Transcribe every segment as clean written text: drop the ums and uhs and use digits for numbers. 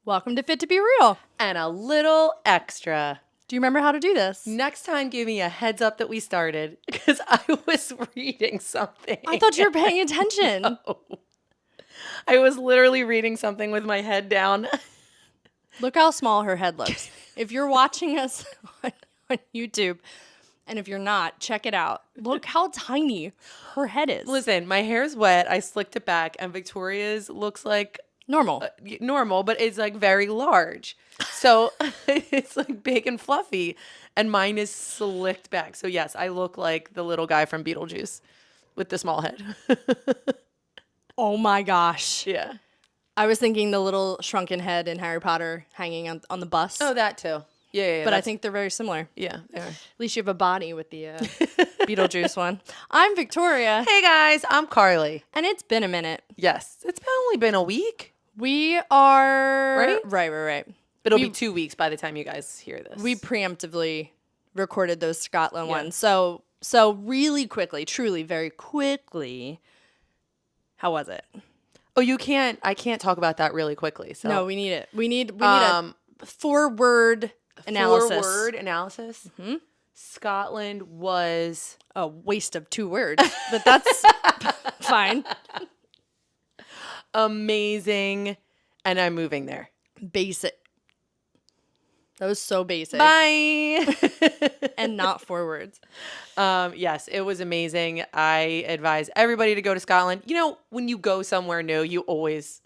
Welcome to Fit to Be Real. And a little extra. Do you remember how to do this? Next time, give me a heads up that we started because I was reading something. I thought you were paying attention. No. I was literally reading something with my head down. Look how small her head looks. If you're watching us on YouTube, and if you're not, check it out. Look how tiny her head is. Listen, my hair's wet. I slicked it back, and Victoria's looks like normal, but it's like very large. So it's like big and fluffy, and mine is slicked back. So yes, I look like the little guy from Beetlejuice with the small head. Oh my gosh. Yeah. I was thinking the little shrunken head in Harry Potter hanging on the bus. Oh, that too. Yeah. But I think they're very similar. Yeah, they are. At least you have a body with the Beetlejuice one. I'm Victoria. Hey guys, I'm Carly. And it's been a minute. Yes, it's only been a week. We are... Right. Right. But it'll be 2 weeks by the time you guys hear this. We preemptively recorded those Scotland Yeah. ones. So really quickly, truly very quickly, how was it? Oh, I can't talk about that really quickly. So No, we need it. We need a four-word analysis. 4-word analysis. Mm-hmm. Scotland was A waste of 2 words, but that's fine. amazing, and I'm moving there. Basic. That was so basic. Bye. And not 4 words. Yes, it was amazing. I advise everybody to go to Scotland. You know, when you go somewhere new, you always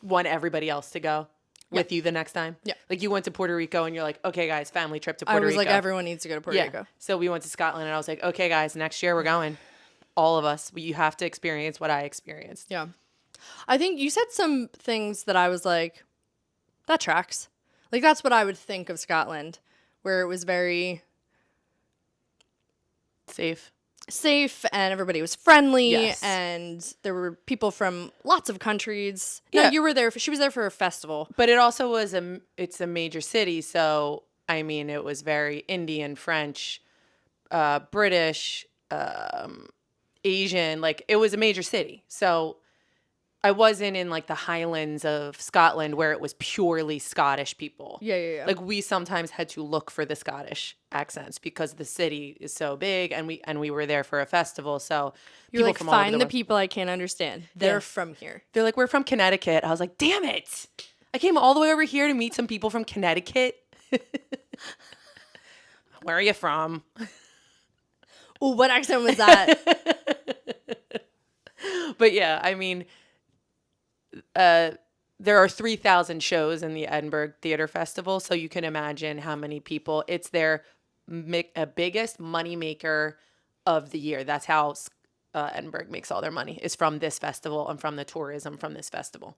want everybody else to go with you the next time. Yeah. Like you went to Puerto Rico and you're like, okay, guys, family trip to Puerto Rico. I was like, everyone needs to go to Puerto Rico. So we went to Scotland and I was like, okay, guys, next year we're going. All of us. You have to experience what I experienced. Yeah. I think you said some things that I was like, that tracks. Like, that's what I would think of Scotland, where it was very safe and everybody was friendly. Yes. And there were people from lots of countries. Yeah. No, you were there. She was there for a festival. But it also was it's a major city. So, I mean, it was very Indian, French, British, Asian. Like, it was a major city. So I wasn't in like the Highlands of Scotland where it was purely Scottish people. Yeah. Like we sometimes had to look for the Scottish accents because the city is so big and we were there for a festival. So You're like, from all over find the world- people I can't understand. They're Yeah. from here. They're like, we're from Connecticut. I was like, damn it. I came all the way over here to meet some people from Connecticut. Where are you from? Oh, what accent was that? But yeah, I mean, there are 3,000 shows in the Edinburgh Theatre Festival, so you can imagine how many people. It's their biggest moneymaker of the year. That's how Edinburgh makes all their money, is from this festival and from the tourism from this festival.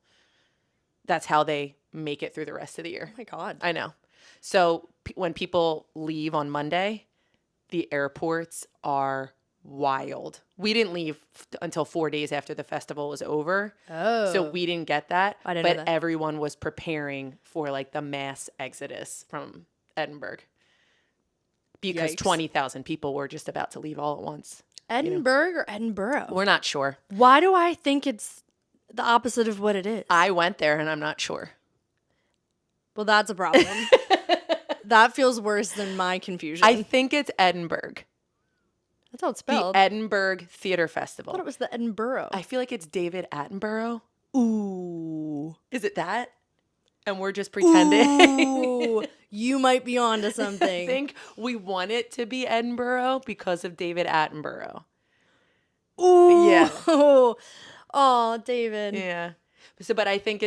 That's how they make it through the rest of the year. Oh my God. I know. So when people leave on Monday, the airports are wild. We didn't leave until 4 days after the festival was over. Oh. So we didn't get that. I didn't know but that. everyone was preparing for like the mass exodus from Edinburgh. Because Yikes. 20,000 people were just about to leave all at once. Edinburgh or Edinburgh? We're not sure. Why do I think it's the opposite of what it is? I went there and I'm not sure. Well, that's a problem. That feels worse than my confusion. I think it's Edinburgh. That's how it's The spelled. Edinburgh Theatre I Festival. thought it was the Edinburgh. I feel like it's David Attenborough. Ooh. Is it that? And we're just pretending. Ooh. You might be onto I something. think we want it to be Edinburgh because of David Attenborough. Ooh. Yeah. Oh, David. Yeah. So, but I think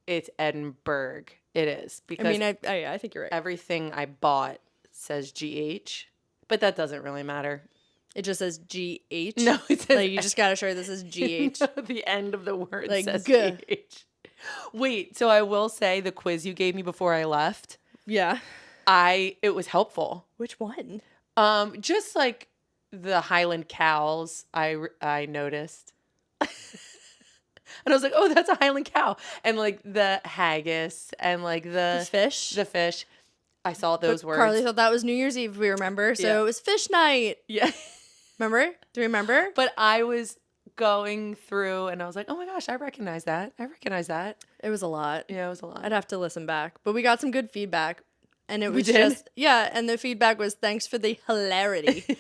it's Edinburgh. It is because I mean, I think you're right. everything I bought says GH, but that doesn't really matter. It just says GH. No, it says Like, you just gotta show this is GH. the end of the word Like, says G. GH. Wait, so I will say the quiz you gave me before I left, Yeah. it was helpful. Which one? Just like the Highland cows, I noticed. And I was like, oh, that's a Highland cow. And like the haggis and like the Fish. The fish. I saw those words. Carly thought that was New Year's Eve, we remember. So Yeah. it was fish night. Yeah. Remember? Do you remember? But I was going through, and I was like, oh my gosh, I recognize that. I recognize that. It was a lot. Yeah, it was a lot. I'd have to listen back. But we got some good feedback. And it We was did? just, yeah, and the feedback was thanks for the hilarity.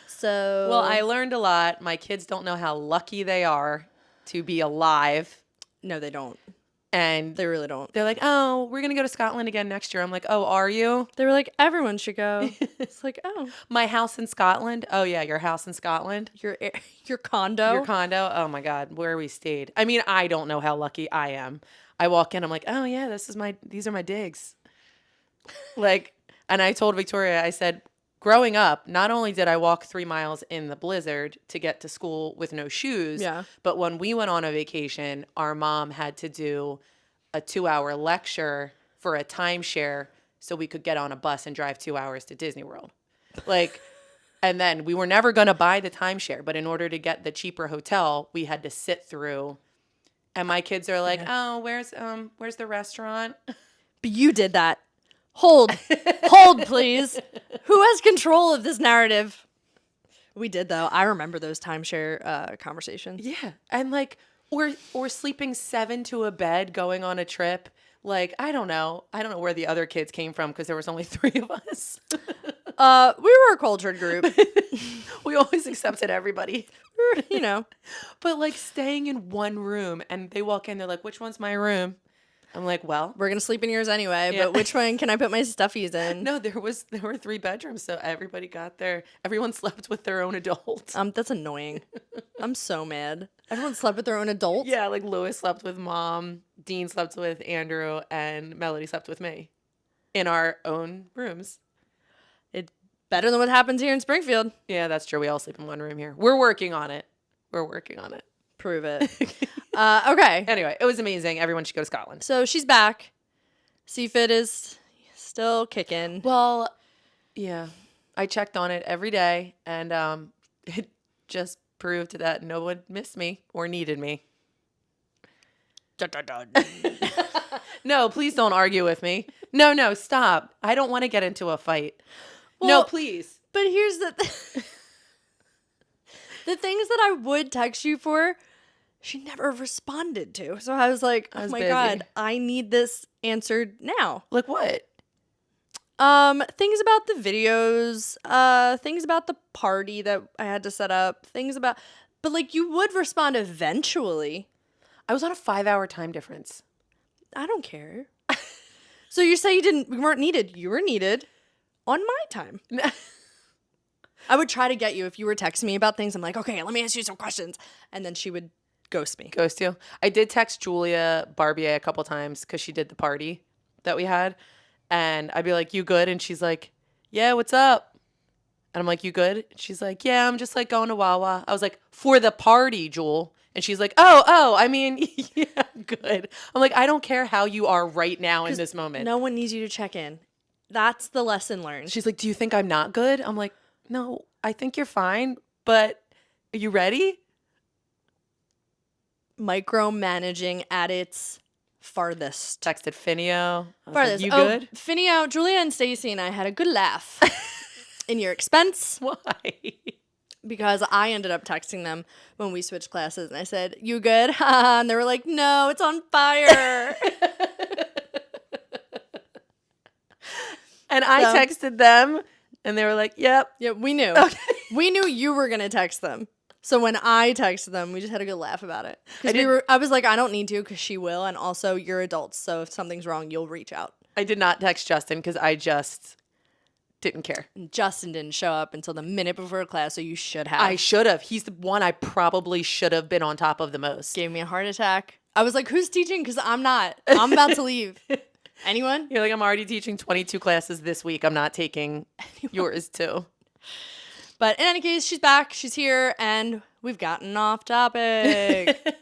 So. Well, I learned a lot. My kids don't know how lucky they are to be alive. No, they don't. And They really don't. they're like, oh, we're going to go to Scotland again next year. I'm like, oh, are you? They were like, everyone should go. It's like, oh, My house in Scotland? Oh, yeah, your house in Scotland? your condo. Your condo? Oh, my God, where we stayed. I mean, I don't know how lucky I am. I walk in, I'm like, oh, yeah, these are my digs. Like, and I told Victoria, I said, growing up, not only did I walk 3 miles in the blizzard to get to school with no shoes, Yeah. but when we went on a vacation, our mom had to do a 2-hour lecture for a timeshare so we could get on a bus and drive 2 hours to Disney World. Like, and then we were never going to buy the timeshare, but in order to get the cheaper hotel, we had to sit through. And my kids are like, oh, where's the restaurant? But you did that. Hold, please. Who has control of this narrative? We did though. I remember those timeshare conversations. Yeah. And like, or sleeping 7 to a bed going on a trip. Like, I don't know where the other kids came from because there was only 3 of us. We were a cultured group. We always accepted everybody. You know. But like staying in one room and they walk in, they're like, which one's my room? I'm like, well, We're going to sleep in yours anyway, Yeah. but which one can I put my stuffies in? no, there were 3 bedrooms. So everyone slept with their own adult. That's annoying. I'm so mad. Everyone slept with their own adults. Yeah, like Lewis slept with mom, Dean slept with Andrew, and Melody slept with me in our own rooms. It's better than what happens here in Springfield. Yeah, that's true. We all sleep in one room here. We're working on it. Prove it. Okay. Anyway, it was amazing. Everyone should go to Scotland. So she's back. CFIT is still kicking. Well, yeah, I checked on it every day, and it just proved that no one missed me or needed me. No, please don't argue with me. No, stop. I don't want to get into a fight. No, Well, please. But here's the the things that I would text you for, she never responded to. So I was like, I oh was my busy. God, I need this answered now. Like what? Things about the videos, things about the party that I had to set up, but like you would respond eventually. I was on a 5-hour time difference. I don't care. So you say we weren't needed. You were needed on my time. I would try to get you if you were texting me about things. I'm like, okay, let me ask you some questions. And then she would ghost me. Ghost you. I did text Julia Barbier a couple times because she did the party that we had. And I'd be like, you good? And she's like, yeah, what's up? And I'm like, you good? And she's like, yeah, I'm just like going to Wawa. I was like, for the party, Jewel. And she's like, oh, I mean, yeah, good. I'm like, I don't care how you are right now in this moment. No one needs you to check in. That's the lesson learned. She's like, do you think I'm not good? I'm like, no, I think you're fine, but are you ready? Micromanaging at its farthest. Texted Finio. I was Farthest. like, you good? Finio, Julia and Stacy and I had a good laugh in your expense Why? because I ended up texting them when we switched classes and I said, you good? And they were like, no, it's on fire. And I texted them, and they were like, yep. Yeah, we knew. Okay. We knew you were going to text them. So when I texted them, we just had a good laugh about it. I was like, I don't need to because she will. And also, you're adults. So if something's wrong, you'll reach out. I did not text Justin because I just didn't care. And Justin didn't show up until the minute before class, so you should have. I should have. He's the one I probably should have been on top of the most. Gave me a heart attack. I was like, who's teaching? Because I'm not. I'm about to leave. Anyone? You're like, I'm already teaching 22 classes this week. I'm not taking yours too. But in any case, she's back. She's here. And we've gotten off topic.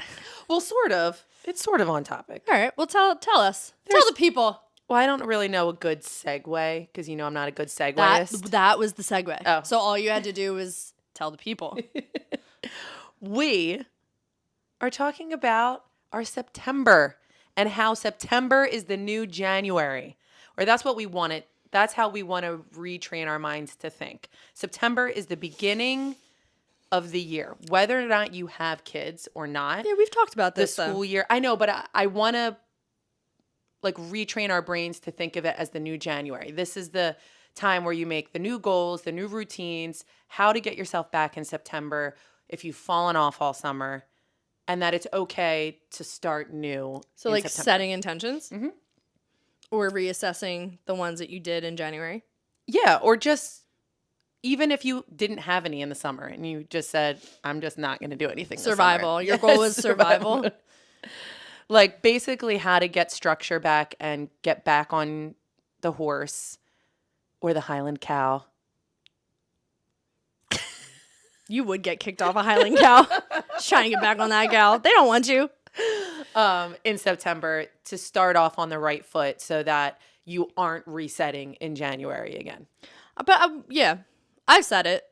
Well, sort of. It's sort of on topic. All right. Well, tell us. Tell the people. Well, I don't really know a good segue because you know I'm not a good segueist. That was the segue. Oh. So all you had to do was tell the people. We are talking about our September and how September is the new January. Or that's what we want it. That's how we want to retrain our minds to think. September is the beginning of the year, whether or not you have kids or not. Yeah, we've talked about The this school year. I know, but I want to like retrain our brains to think of it as the new January. This is the time where you make the new goals, the new routines, how to get yourself back in September if you've fallen off all summer, and that it's okay to start new. So in like September. setting intentions Mhm. or reassessing the ones that you did in January. Yeah, or just even if you didn't have any in the summer and you just said, I'm just not going to do anything this summer." Survival. Your goal was survival. Like basically how to get structure back and get back on the horse or the Highland cow. You would get kicked off a Highland cow. Just trying to get back on that cow. They don't want you. In September to start off on the right foot so that you aren't resetting in January again. But yeah, I've said it.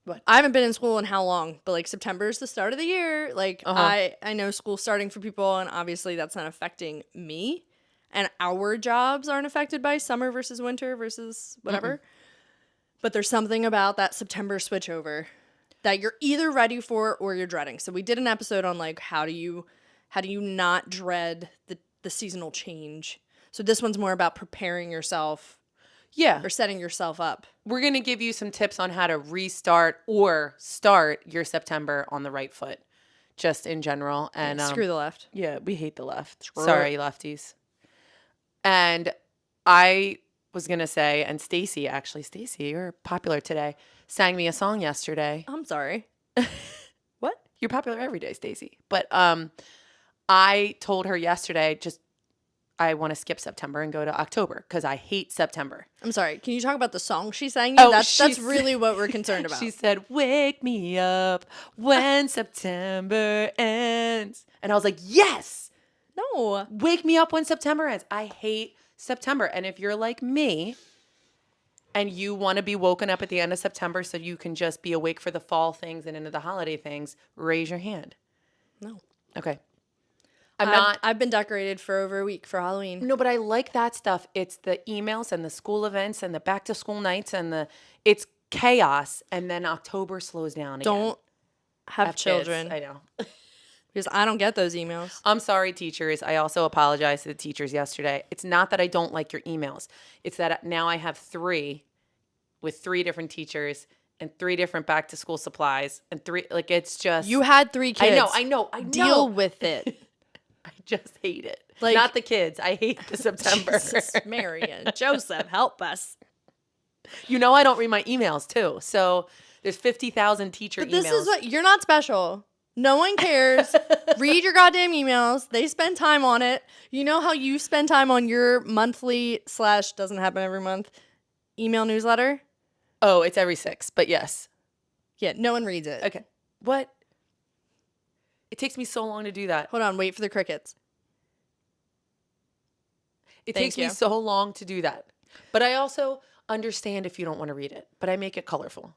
What? I haven't been in school in how long, but like September is the start of the year. Like I know school's starting for people, and obviously that's not affecting me. And our jobs aren't affected by summer versus winter versus whatever. But there's something about that September switchover that you're either ready for or you're dreading. So we did an episode on like how do you not dread the seasonal change. So this one's more about preparing yourself. Yeah. Or setting yourself up. We're going to give you some tips on how to restart or start your September on the right foot, just in general. And Screw the left. Yeah, we hate the left. Screw Sorry, it. lefties. And I was going to say, and Stacy, you're popular today, sang me a song yesterday. I'm sorry. What? You're popular every day, Stacy. But I told her yesterday, I want to skip September and go to October because I hate September. I'm sorry. Can you talk about the song she sang you? Oh, That's really what we're concerned about. She said, "Wake me up when September ends." And I was like, yes, No. wake me up when September ends. I hate September. And if you're like me and you want to be woken up at the end of September so you can just be awake for the fall things and into the holiday things, raise your hand. No. Okay. I've been decorated for over a week for Halloween. No, but I like that stuff. It's the emails and the school events and the back to school nights and it's chaos. And then October slows down again. Don't have children. Kids. I know. Because I don't get those emails. I'm sorry, teachers. I also apologize to the teachers yesterday. It's not that I don't like your emails. It's that now I have 3 with 3 different teachers and 3 different back to school supplies and 3, like it's just. You had 3 kids. I know. Deal with it. I just hate it. Like, not the kids. I hate the September. Jesus, Mary and Joseph, help us. You know I don't read my emails too. So there's 50,000 teacher But emails. this is what you're not special. No one cares. Read your goddamn emails. They spend time on it. You know how you spend time on your monthly / doesn't happen every month email newsletter? Oh, it's every 6, but yes. Yeah, no one reads it. Okay. What? It takes me so long to do that. Hold on, wait for the crickets. It Thank takes me you. so long to do that. But I also understand if you don't want to read it, but I make it colorful.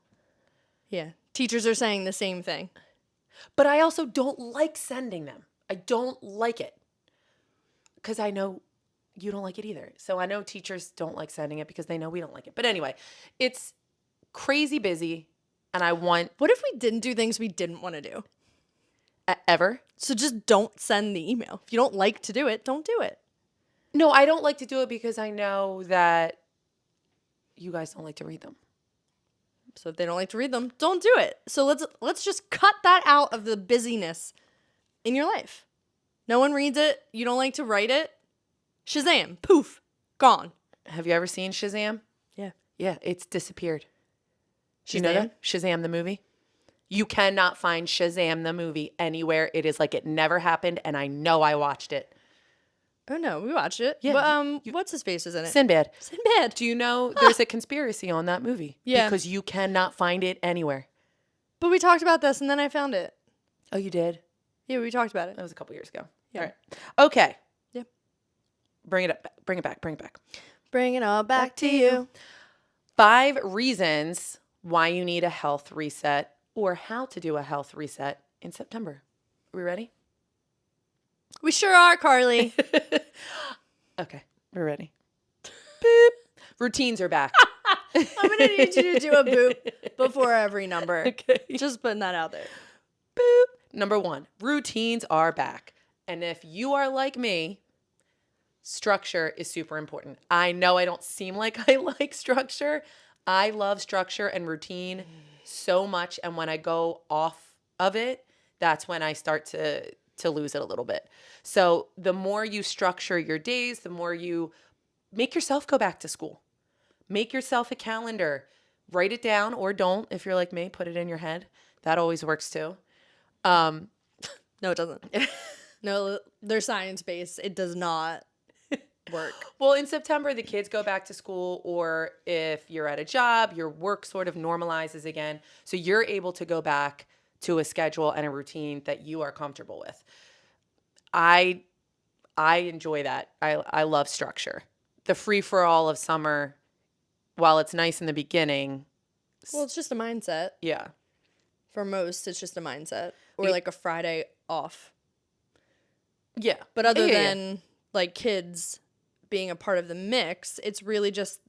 Yeah, teachers are saying the same thing. But I also don't like sending them. I don't like it because I know you don't like it either. So I know teachers don't like sending it because they know we don't like it. But anyway, it's crazy busy and I want What if we didn't do things we didn't want to do? ever. So just don't send the email. If you don't like to do it, don't do it. No, I don't like to do it because I know that you guys don't like to read them. So if they don't like to read them, don't do it. So let's just cut that out of the busyness in your life. No one reads it. You don't like to write it. Shazam. Poof. Gone. Have you ever seen Shazam? Yeah. Yeah, it's disappeared. Do you know Shazam? that? Shazam the movie? You cannot find Shazam the movie anywhere. It is like it never happened, and I know I watched it. Oh no, we watched it. Yeah, Well, what's his face is in it? Sinbad. Sinbad. Do you know there's a conspiracy on that movie? Yeah. Because you cannot find it anywhere. But we talked about this and then I found it. Oh, you did? Yeah, we talked about it. That was a couple years ago. Yeah. All right. Okay. Yep. Bring it up. Bring it back. Bring it all back to you. 5 reasons why you need a health reset or how to do a health reset in September. Are we ready? We sure are, Carly. Okay, we're ready. Boop. Routines are back. I'm going to need you to do a boop before every number. Okay. Just putting that out there. Boop. Number 1, routines are back. And if you are like me, structure is super important. I know I don't seem like I like structure. I love structure and routine so much. And when I go off of it, that's when I start to lose it a little bit. So the more you structure your days, the more you make yourself go back to school. Make yourself a calendar. Write it down, or don't. If you're like me, put it in your head. That always works too. No, it doesn't. No, they're science-based. It does not work. Well, in September, the kids go back to school, or if you're at a job, your work sort of normalizes again. So you're able to go back to a schedule and a routine that you are comfortable with. I enjoy that. I love structure. The free-for-all of summer, while it's nice in the beginning. Well, it's just a mindset. Yeah. For most, it's just a mindset. Or like a Friday off. Yeah. But other than like kids being a part of the mix, it's really just,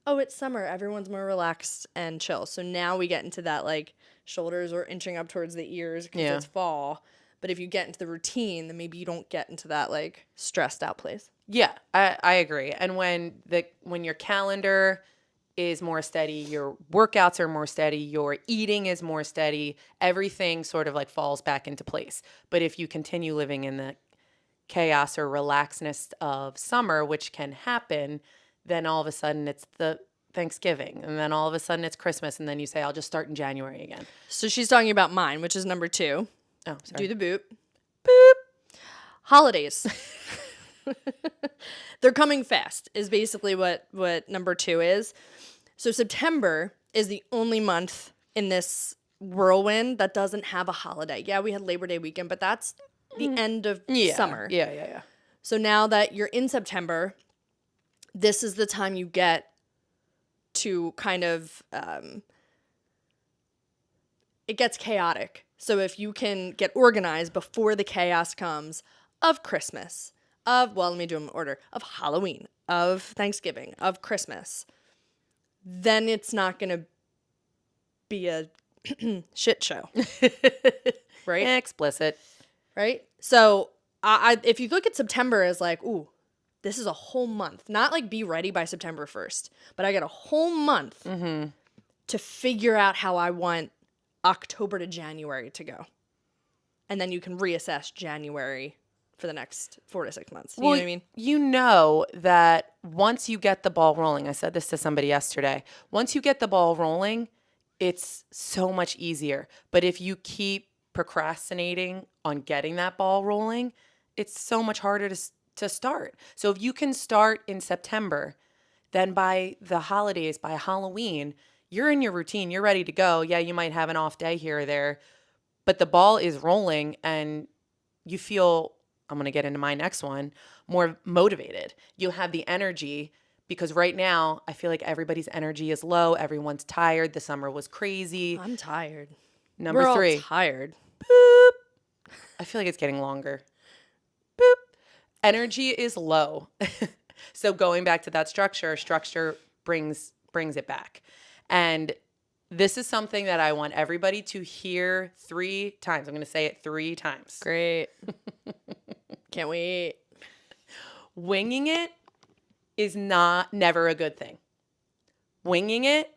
oh, it's summer. Everyone's more relaxed and chill. So now we get into that like shoulders are inching up towards the ears because it's fall. But if you get into the routine, then maybe you don't get into that like stressed out place. Yeah, I agree. And when your calendar is more steady, your workouts are more steady, your eating is more steady, everything sort of like falls back into place. But if you continue living in the chaos or relaxedness of summer, which can happen, then all of a sudden it's the Thanksgiving, and then all of a sudden it's Christmas, and then you say, I'll just start in January again. So she's talking about mine, which is number 2. Oh, sorry. Do the boop. Boop. Holidays. They're coming fast is basically what number 2 is. So September is the only month in this whirlwind that doesn't have a holiday. Yeah, we had Labor Day weekend, but that's the end of summer. Yeah. So now that you're in September, this is the time you get to kind of, it gets chaotic. So if you can get organized before the chaos comes of Christmas, let me do them in order, of Halloween, of Thanksgiving, of Christmas, then it's not going to be a shit show. Right? Explicit. Right? So if you look at September as like, ooh, this is a whole month, not like be ready by September 1st, but I got a whole month to figure out how I want October to January to go. And then you can reassess January for the next 4 to 6 months. You know what I mean? You know that once you get the ball rolling, I said this to somebody yesterday, once you get the ball rolling, it's so much easier. But if you keep procrastinating on getting that ball rolling, it's so much harder to start. So if you can start in September, then by the holidays, by Halloween, you're in your routine, you're ready to go. Yeah, you might have an off day here or there, but the ball is rolling and you feel, I'm going to get into my next one, more motivated. You have the energy, because right now I feel like everybody's energy is low. Everyone's tired. The summer was crazy. I'm tired. Number We're 3. all tired. Boop. I feel like it's getting longer. Boop. Energy is low. So going back to that structure brings it back. And this is something that I want everybody to hear 3 times. I'm going to say it 3 times. Great. Can't wait. Winging it is never a good thing. Winging it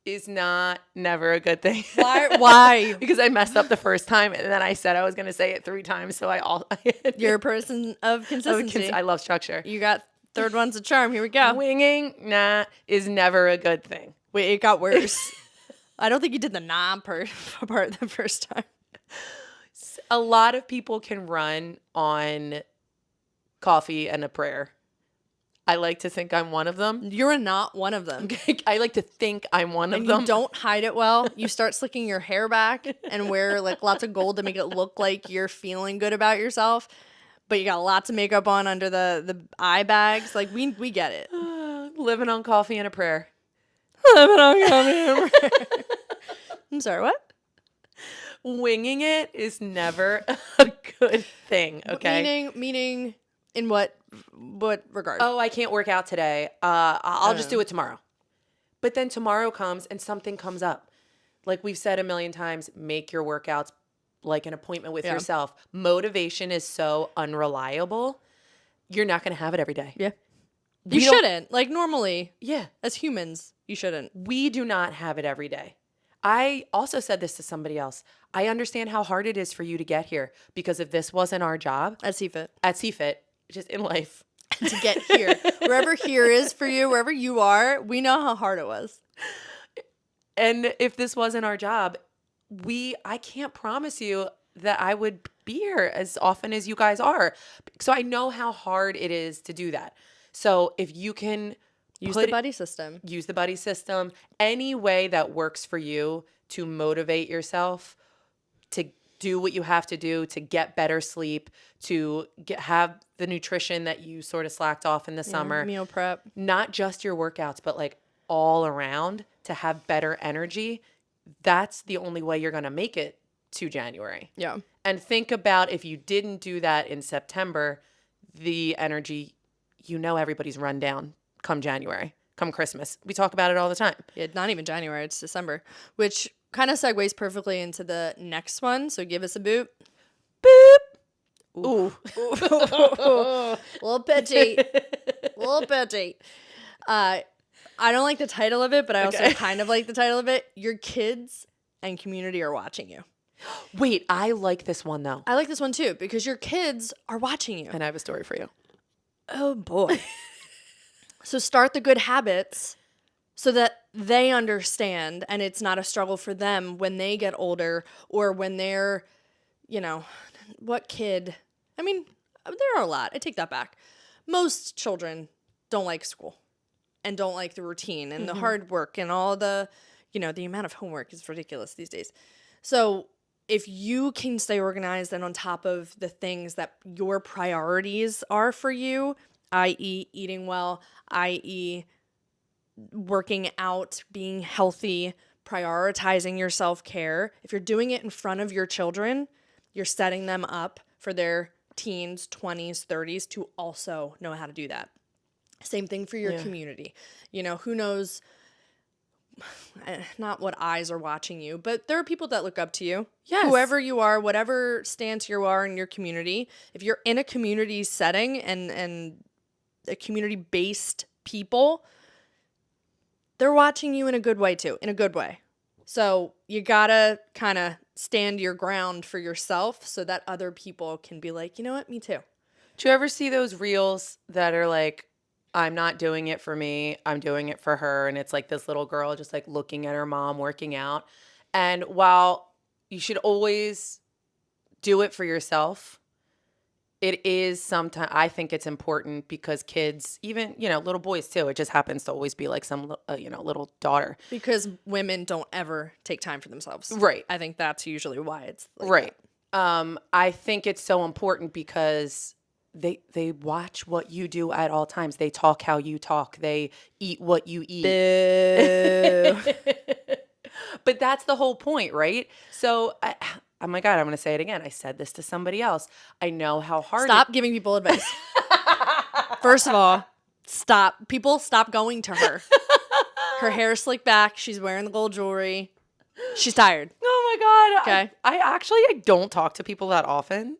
is never a good thing. Why? Because I messed up the first time, and then I said I was going to say it 3 times. So You're a person of consistency. I love structure. You got third one's a charm. Here we go. Winging, is never a good thing. Wait, it got worse. I don't think you did the part the first time. A lot of people can run on coffee and a prayer. I like to think I'm one of them. You're not one of them. I like to think I'm one of them. And you don't hide it well. You start slicking your hair back and wear like lots of gold to make it look like you're feeling good about yourself. But you got lots of makeup on under the eye bags. Like we get it. Living on coffee and a prayer. Living on coffee and a prayer. I'm sorry, what? Winging it is never a good thing, okay? Meaning in what regard? Oh, I can't work out today. I'll just do it tomorrow. But then tomorrow comes and something comes up. Like we've said a million times, make your workouts like an appointment with yourself. Motivation is so unreliable. You're not going to have it every day. Yeah. You shouldn't. Like normally, Yeah. as humans, you shouldn't. We do not have it every day. I also said this to somebody else. I understand how hard it is for you to get here because if this wasn't our job At CFIT. at CFIT, just in life, To get here. Wherever here is for you, wherever you are, we know how hard it was. and if this wasn't our job, I can't promise you that I would be here as often as you guys are. So I know how hard it is to do that. So if you can Use the buddy system. use the buddy system, any way that works for you to motivate yourself to do what you have to do to get better sleep, to have the nutrition that you sort of slacked off in the summer. Meal prep. Not just your workouts, but like all around to have better energy. That's the only way you're going to make it to January. Yeah. And think about if you didn't do that in September, the energy, everybody's run down come January, come Christmas. We talk about it all the time. Yeah, not even January, it's December, which kind of segues perfectly into the next one. So give us a boot. Boop. Ooh. Little pitchy. Little pitchy. I don't like the title of it, but I also kind of like the title of it. Your kids and community are watching you. Wait, I like this one though. I like this one too because your kids are watching you. And I have a story for you. Oh boy. So start the good habits so that they understand and it's not a struggle for them when they get older or when they're, what kid? I mean, there are a lot. I take that back. Most children don't like school and don't like the routine and the hard work and all the, the amount of homework is ridiculous these days. So if you can stay organized and on top of the things that your priorities are for you, i.e. eating well, i.e. working out, being healthy, prioritizing your self-care, if you're doing it in front of your children, you're setting them up for their teens, 20s, 30s to also know how to do that. Same thing for your community. Who knows, not what eyes are watching you, but there are people that look up to you. Yes. Whoever you are, whatever stance you are in your community, if you're in a community setting and a community-based people, they're watching you in a good way too, in a good way. So you gotta kind of stand your ground for yourself so that other people can be like, you know what, me too. Do you ever see those reels that are like, I'm not doing it for me, I'm doing it for her. And it's like this little girl just like looking at her mom working out. And while you should always do it for yourself, it is sometimes, I think it's important because kids, even, little boys too, it just happens to always be like some, little daughter. Because women don't ever take time for themselves. Right. I think that's usually why it's like right. I think it's so important because they watch what you do at all times. They talk how you talk. They eat what you eat. Boo. But that's the whole point, right? So, oh my God, I'm going to say it again. I said this to somebody else. I know how hard Stop giving people advice. First of all, stop. People, stop going to her. Her hair is slicked back. She's wearing the gold jewelry. She's tired. Oh my God. Okay. I don't talk to people that often.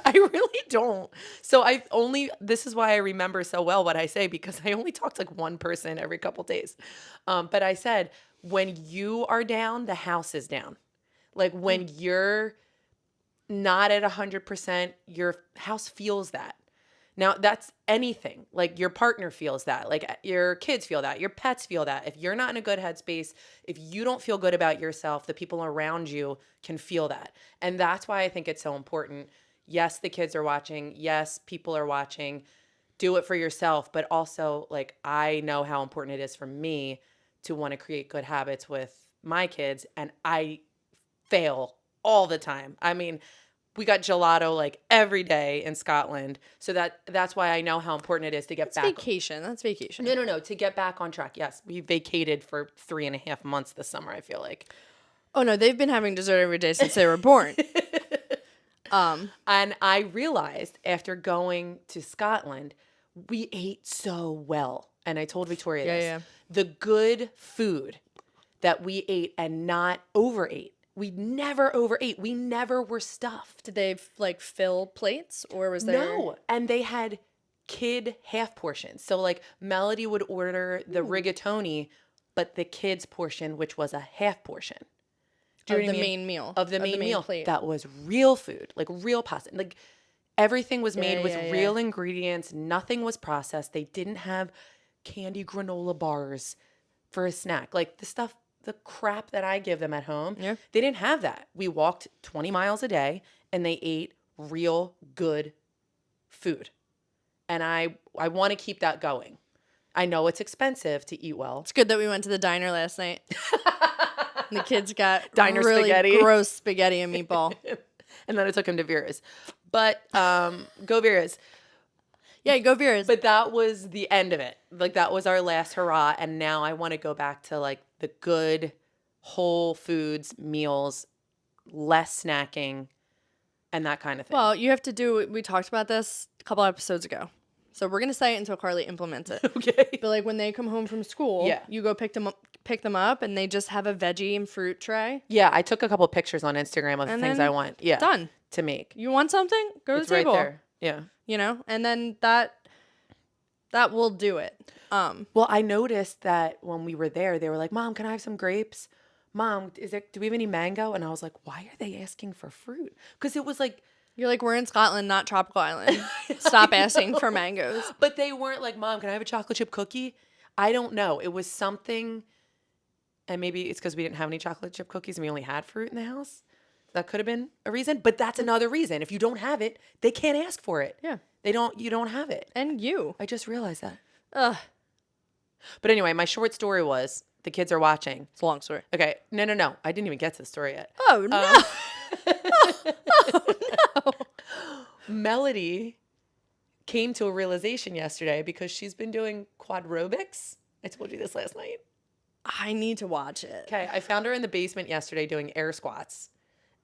I really don't. So this is why I remember so well what I say, because I only talk to like one person every couple days. But I said, when you are down, the house is down. Like when you're not at 100%, your house feels that. Now that's anything. Like your partner feels that. Like your kids feel that. Your pets feel that. If you're not in a good headspace, if you don't feel good about yourself, the people around you can feel that. And that's why I think it's so important. Yes, the kids are watching. Yes, people are watching. Do it for yourself. But also, like, I know how important it is for me to want to create good habits with my kids. And I fail all the time. I mean, we got gelato like every day in Scotland. So that's why I know how important it is to get back. Vacation. That's vacation. No. To get back on track. Yes. We vacated for 3.5 months this summer, I feel like. Oh, no. They've been having dessert every day since they were born. And I realized after going to Scotland, we ate so well and I told Victoria Yeah, this. yeah. The good food that we ate and not overate. We never overate. We never were stuffed. Did they like fill plates or was there? No. And they had kid half portions. So like Melody would order the rigatoni, but the kids portion, which was a half portion. Do you Of know what the I mean? main meal. Of the main meal. plate. That was real food, like real pasta. Like everything was made with yeah. real ingredients. Nothing was processed. They didn't have candy granola bars for a snack. Like the crap that I give them at home, they didn't have that. We walked 20 miles a day and they ate real good food. And I want to keep that going. I know it's expensive to eat well. It's good that we went to the diner last night. And the kids got Diner really spaghetti. gross spaghetti and meatball. And then I took him to Vera's. But go Vera's. Yeah, go Vera's. But that was the end of it. Like that was our last hurrah. And now I want to go back to like the good whole foods meals, less snacking, and that kind of thing. Well, you have to do, we talked about this a couple episodes ago. So we're going to say it until Carly implements it. Okay. But like when they come home from school, Yeah. you go pick them up and they just have a veggie and fruit tray. Yeah, I took a couple pictures on Instagram of And things then I want. Yeah. done. To make. You want something? Go to It's the table. right there. Yeah. You know? And then that will do it. Well, I noticed that when we were there, they were like, "Mom, can I have some grapes? Mom, do we have any mango?" And I was like, "Why are they asking for fruit?" Because it was like, You're like, we're in Scotland, not tropical island. Stop asking for mangoes. but they weren't like, "Mom, can I have a chocolate chip cookie?" I don't know. It was something, and maybe it's because we didn't have any chocolate chip cookies and we only had fruit in the house. That could have been a reason, but that's another reason. If you don't have it, they can't ask for it. Yeah. You don't have it. And you. I just realized that. Ugh. But anyway, my short story was the kids are watching. It's a long story. Okay. No. I didn't even get to the story yet. Oh, no. No. Melody came to a realization yesterday because she's been doing quadrobics. I told you this last night. I need to watch it. Okay. I found her in the basement yesterday doing air squats.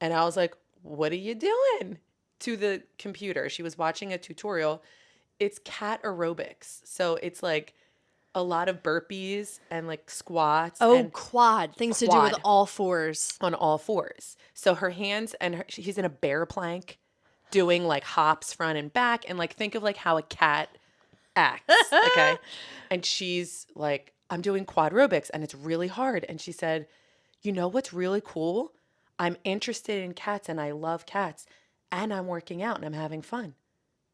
And I was like, "What are you doing?" To the computer. She was watching a tutorial. It's cat aerobics. So it's like a lot of burpees and like squats. Oh, and quad. Things to do with quad. all fours. On all fours. So her hands and she's in a bear plank doing like hops front and back. And like, think of like how a cat acts. Okay. And she's like, "I'm doing quadrobics and it's really hard." And she said, "You know what's really cool? I'm interested in cats and I love cats and I'm working out and I'm having fun."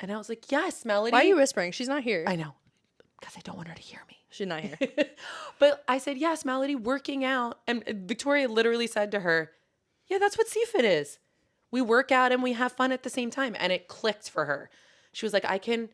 And I was like, "Yes, Melody." Why are you whispering? She's not here. I know. Because I don't want her to hear me. She's not here. But I said, "Yes, Melody, working out." And Victoria literally said to her, "Yeah, that's what CFIT is. We work out and we have fun at the same time." And it clicked for her. She was like, I can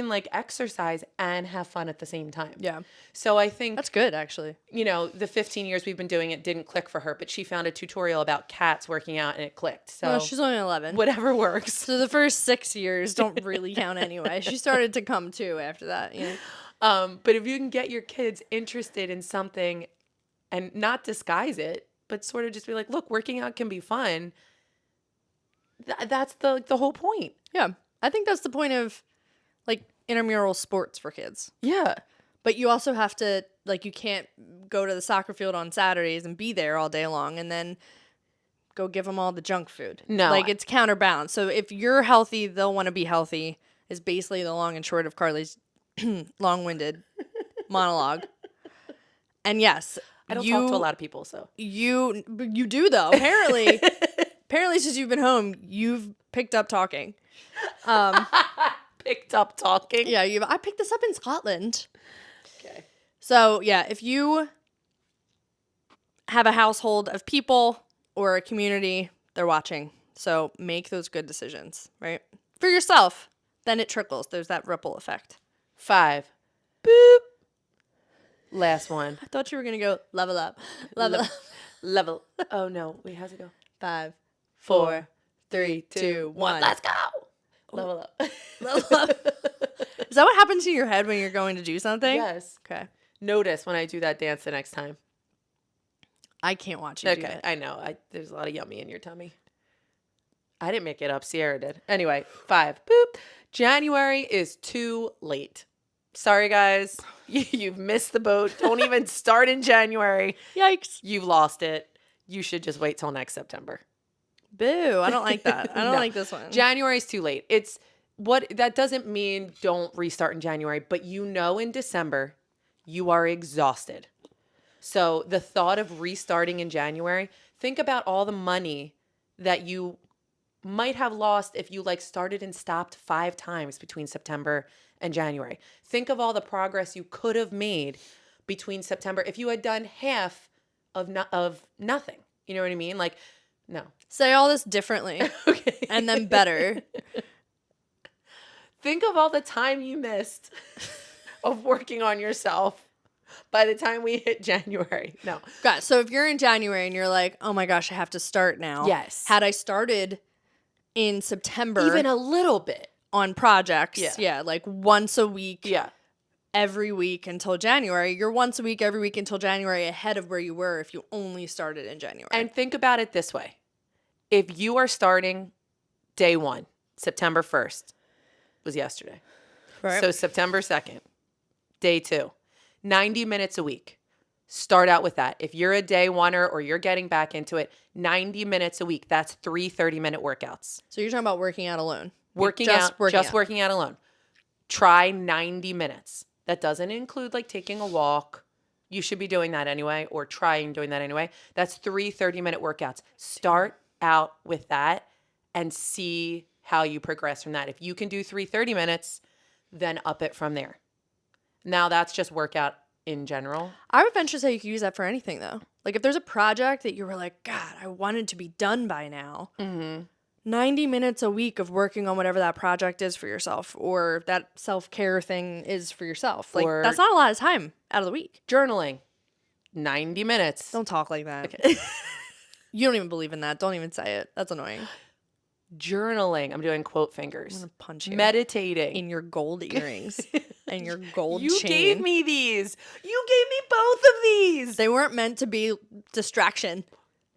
like exercise and have fun at the same time. Yeah. So I think That's good, actually. the 15 years we've been doing it didn't click for her, but she found a tutorial about cats working out and it clicked. So Well, she's only 11. whatever works. So the first 6 years don't really count anyway. She started to come too after that. You know? But if you can get your kids interested in something and not disguise it, but sort of just be like, "Look, working out can be fun." That's the whole point. Yeah. I think that's the point of like intramural sports for kids. Yeah. But you also have to, like, you can't go to the soccer field on Saturdays and be there all day long and then go give them all the junk food. No. Like, it's counterbalanced. So if you're healthy, they'll want to be healthy, is basically the long and short of Carly's long-winded monologue. And yes, I don't talk to a lot of people, so. You do, though. Apparently, since you've been home, you've picked up talking. Picked up talking? Yeah, I picked this up in Scotland. Okay. So, yeah, if you have a household of people or a community, they're watching. So make those good decisions, right? For yourself. Then it trickles. There's that ripple effect. 5. Boop. Last one. I thought you were going to go level up. Level up. Level. Oh, no. Wait, how's it go? 5, 4, 4, 3, 2, 1. Let's go. Level up. Level up. Is that what happens in your head when you're going to do something? Yes. Okay. Notice when I do that dance the next time. I can't watch you do Okay, it. I know. There's a lot of yummy in your tummy. I didn't make it up. Sierra did. Anyway, 5. Boop. January is too late. Sorry, guys. You've missed the boat. Don't even start in January. Yikes. You've lost it. You should just wait till next September. Boo. I don't like that. I don't No. like this one. January's too late. That doesn't mean don't restart in January, but in December, you are exhausted. So the thought of restarting in January, think about all the money that you might have lost if you started and stopped 5 times between September and January. Think of all the progress you could have made between September if you had done half of nothing. You know what I mean? No. Say all this differently. Okay. And then better. Think of all the time you missed of working on yourself by the time we hit January. No. God, so if you're in January and you're like, oh my gosh, I have to start now. Yes. Had I started in September. Even a little bit. On projects. Yeah. Once a week. Yeah. Every week until January. You're once a week, every week until January ahead of where you were if you only started in January. And think about it this way. If you are starting day 1, September 1st was yesterday. Right. So September 2nd, day 2, 90 minutes a week. Start out with that. If you're a day oneer or you're getting back into it, 90 minutes a week. That's 3 30-minute workouts. So you're talking about working out alone. Working out alone. Try 90 minutes. That doesn't include taking a walk. You should be doing that anyway, or trying doing that anyway. That's 3 30-minute workouts. Start out with that and see how you progress from that. If you can do 3 30 minutes, then up it from there. Now that's just workout in general. I would venture to say you could use that for anything, though. If there's a project that you were like, God, I wanted to be done by now. Mm-hmm. 90 minutes a week of working on whatever that project is for yourself, or that self-care thing is for yourself. Or that's not a lot of time out of the week. Journaling. 90 minutes. Don't talk like that. Okay. You don't even believe in that. Don't even say it. That's annoying. Journaling. I'm doing quote fingers. I'm going to punch you. Meditating. In your gold earrings. And your gold chain. You gave me these. You gave me both of these. They weren't meant to be distraction.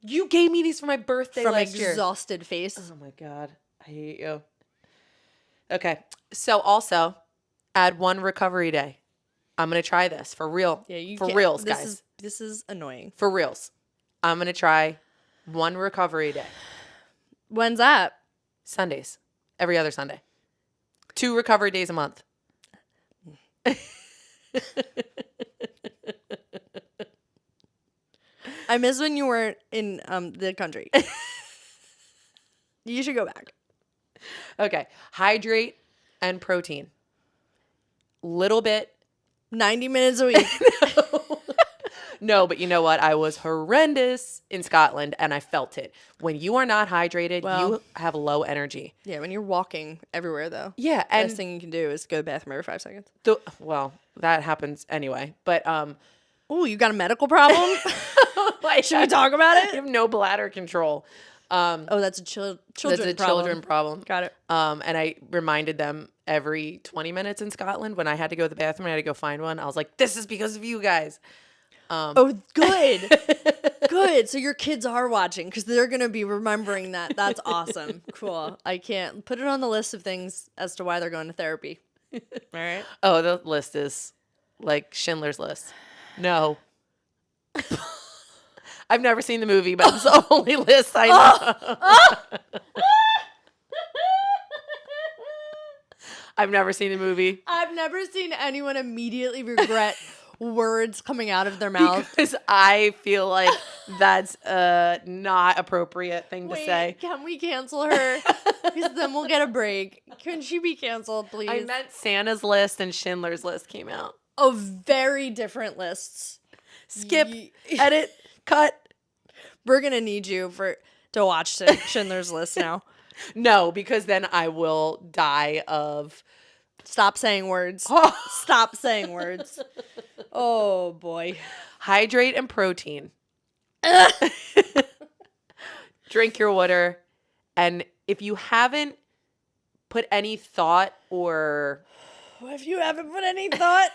You gave me these for my birthday last year. From exhausted face. Oh my God. I hate you. Okay. So also, add 1 recovery day. I'm going to try this for real. Yeah, you for can't. reals, guys. This is annoying. For reals. I'm going to try 1 recovery day. When's that? Sundays. Every other Sunday. 2 recovery days a month. I miss when you weren't in the country. You should go back. Okay. Hydrate and protein. Little bit. 90 minutes a week. No, but you know what? I was horrendous in Scotland and I felt it. When you are not hydrated, you have low energy. Yeah, when you're walking everywhere, though. Yeah. The best thing you can do is go to the bathroom every 5 seconds. That happens anyway. But oh, you got a medical problem? Should we talk about it? You have no bladder control. That's a children problem. Children problem. Got it. And I reminded them every 20 minutes in Scotland when I had to go to the bathroom, I had to go find one. I was like, this is because of you guys. Good. Good. So your kids are watching because they're going to be remembering that. That's awesome. Cool. I can't put it on the list of things as to why they're going to therapy. All right. Oh, the list is like Schindler's List. No. I've never seen the movie, but it's the only list I know. I've never seen the movie. I've never seen anyone immediately regret words coming out of their mouth. Because I feel like that's a not appropriate thing to say. Can we cancel her? Because then we'll get a break. Can she be canceled, please? I meant Santa's List and Schindler's List came out. Of very different lists. Skip, edit, cut. We're going to need you to watch Schindler's List now. No, because then I will die of... Stop saying words. Stop saying words. Oh, boy. Hydrate and protein. Drink your water. And if you haven't put any thought or... If you haven't put any thought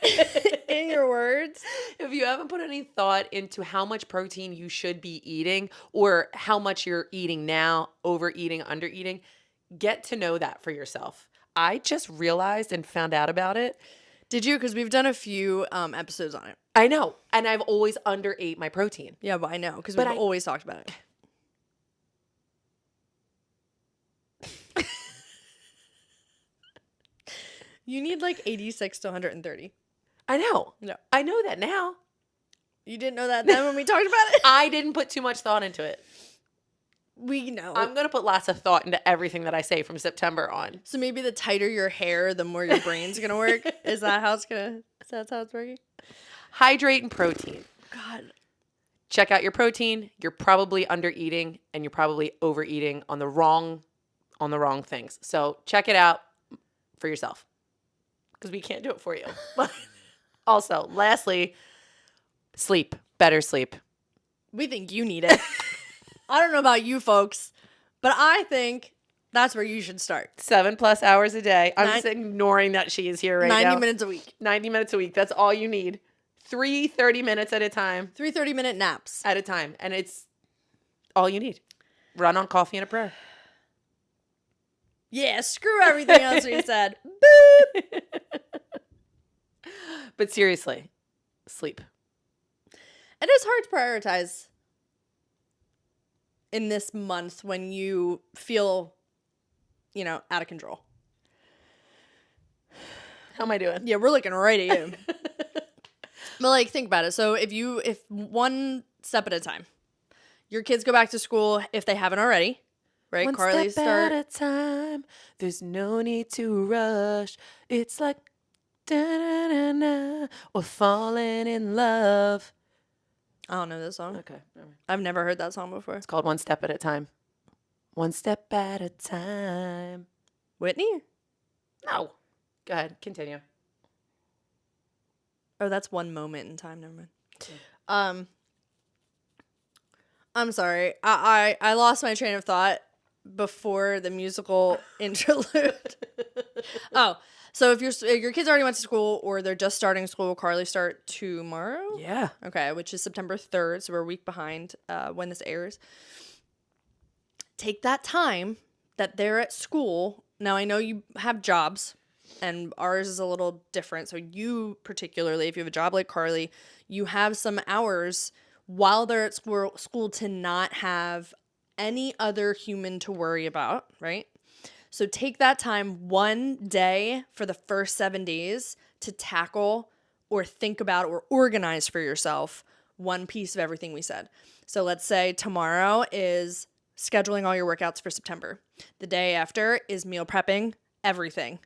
in your words. If you haven't put any thought into how much protein you should be eating or how much you're eating now, overeating, undereating, get to know that for yourself. I just realized and found out about it Did you? Because we've done a few episodes on it. I know. And I've always underate my protein. Yeah, but I know. Because we've always talked about it. You need like 86 to 130. I know. No. I know that now. You didn't know that then when we talked about it? I didn't put too much thought into it. We know. I'm going to put lots of thought into everything that I say from September on. So maybe the tighter your hair, the more your brain's going to work? Is that how it's working? Hydrate and protein. God. Check out your protein. You're probably under eating and you're probably overeating on the wrong things. So check it out for yourself. Because we can't do it for you. Also, lastly, sleep. Better sleep. We think you need it. I don't know about you folks, but I think that's where you should start. 7+ hours a day. I'm just ignoring that she is here right 90 now. 90 minutes a week. 90 minutes a week. That's all you need. 3 30-minutes at a time. 3 30-minute naps. At a time. And it's all you need. Run on coffee and a prayer. Yeah, screw everything else we said. Boop. But seriously, sleep. It is hard to prioritize in this month when you feel, out of control. How am I doing? Yeah, we're looking right at you. But think about it. So if one step at a time, your kids go back to school if they haven't already, right? One Carly step at a time. There's no need to rush. It's like da-da-da-da, or falling in love. I don't know this song. Okay. Never mind. I've never heard that song before. It's called One Step at a Time. One step at a time. Whitney? No. Go ahead. Continue. Oh, that's One Moment in Time. Never mind. I'm sorry. I lost my train of thought before the musical interlude. Oh, so if your kids already went to school or they're just starting school, will Carly start tomorrow? Yeah. Okay, which is September 3rd, so we're a week behind when this airs. Take that time that they're at school. Now, I know you have jobs, and ours is a little different. So you particularly, if you have a job like Carly, you have some hours while they're at school to not have any other human to worry about, right? So take that time one day for the first 7 days to tackle or think about or organize for yourself one piece of everything we said. So let's say tomorrow is scheduling all your workouts for September. The day after is meal prepping everything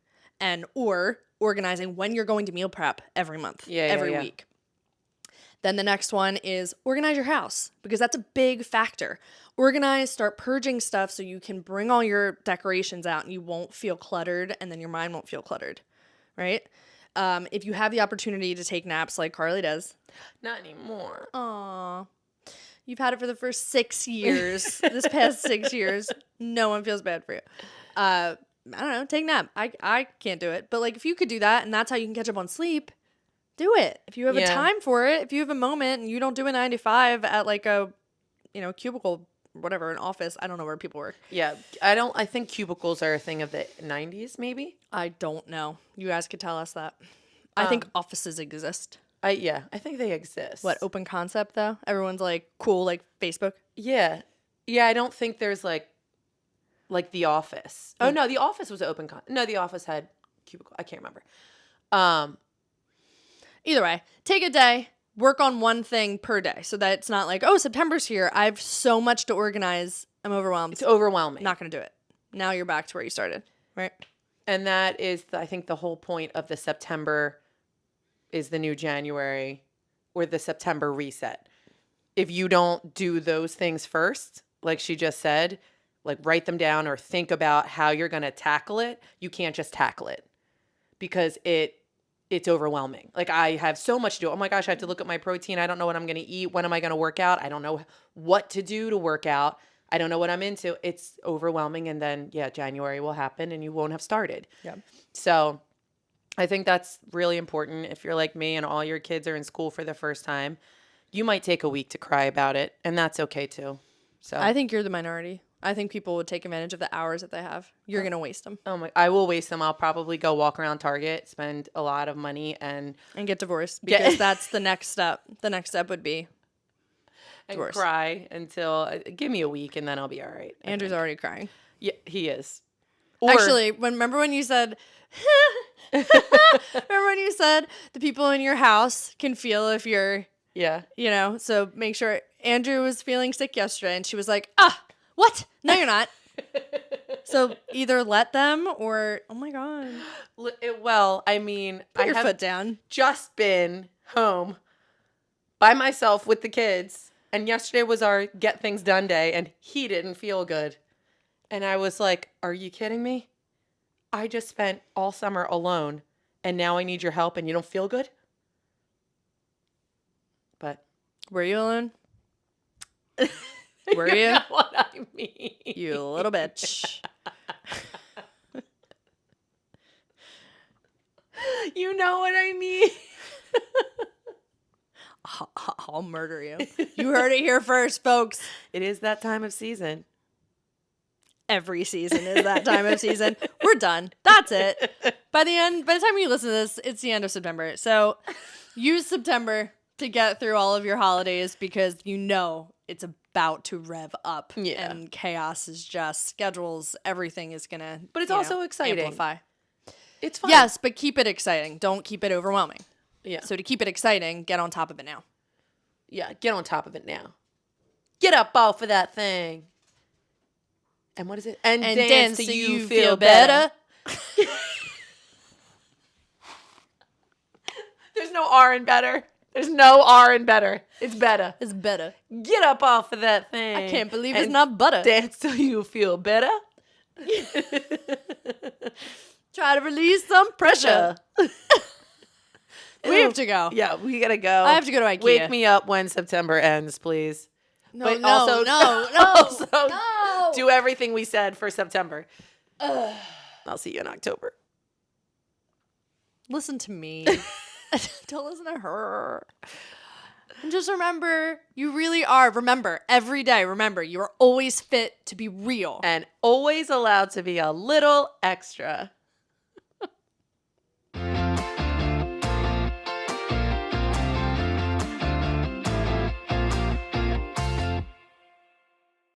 or organizing when you're going to meal prep every month, every week. Then the next one is organize your house because that's a big factor. Organize, start purging stuff so you can bring all your decorations out and you won't feel cluttered and then your mind won't feel cluttered, right? If you have the opportunity to take naps like Carly does. Not anymore. Aw. You've had it for the first 6 years. This past 6 years. No one feels bad for you. I don't know. Take a nap. I can't do it. But if you could do that and that's how you can catch up on sleep, do it. If you have a time for it, if you have a moment and you don't do a 9 to 5 at a cubicle, whatever, an office. I don't know where people work. Yeah. I think cubicles are a thing of the 90s, maybe. I don't know. You guys could tell us that. I think offices exist. I think they exist. What, open concept though? Everyone's cool, Facebook? Yeah. Yeah, I don't think there's like The Office. Oh no, The Office was open no, The Office had cubicle. I can't remember. Either way, take a day, work on one thing per day so that it's not September's here. I have so much to organize. I'm overwhelmed. It's overwhelming. Not going to do it. Now you're back to where you started, right? And that is, I think, the whole point of the September is the new January or the September reset. If you don't do those things first, like she just said, write them down or think about how you're going to tackle it, you can't just tackle it because it's overwhelming. I have so much to do. Oh my gosh, I have to look at my protein. I don't know what I'm going to eat. When am I going to work out? I don't know what to do to work out. I don't know what I'm into. It's overwhelming. And then, January will happen and you won't have started. Yeah. So I think that's really important. If you're like me and all your kids are in school for the first time, you might take a week to cry about it. And that's okay too. So I think you're the minority. I think people would take advantage of the hours that they have. You're going to waste them. Oh my! I will waste them. I'll probably go walk around Target, spend a lot of money, and get divorced because that's the next step. The next step would be divorce. Cry until give me a week, and then I'll be all right. Andrew's already crying. Yeah, he is. Actually, remember when you said the people in your house can feel if you're so make sure. Andrew was feeling sick yesterday, and she was like, what? No, you're not. So either let them or, oh my God. Well, I mean, Put your foot down. Just been home by myself with the kids. And yesterday was our get things done day. And he didn't feel good. And I was like, are you kidding me? I just spent all summer alone. And now I need your help and you don't feel good? But. Were you alone? Were you? You know what I mean. You little bitch. You know what I mean. I'll murder you. You heard it here first, folks. It is that time of season. Every season is that time of season. We're done. That's it. By the time you listen to this, it's the end of September. So use September to get through all of your holidays because you know it's about to rev up. Yeah. And chaos is just schedules. Everything is going to But it's also exciting. Amplify. It's fun. Yes, but keep it exciting. Don't keep it overwhelming. Yeah. So to keep it exciting, get on top of it now. Yeah, get on top of it now. Get up off of that thing. And what is it? And dance so you feel better. There's no R in better. There's no R in better. It's better. It's better. Get up off of that thing. I can't believe it's not butter. Dance till you feel better. Try to release some pressure. We have to go. Yeah, we gotta go. I have to go to IKEA. Wake me up when September ends, please. No, But no, also, no. do everything we said for September. I'll see you in October. Listen to me. Don't listen to her. And just remember, you really are. Remember, every day, remember, you are always fit to be real. And always allowed to be a little extra.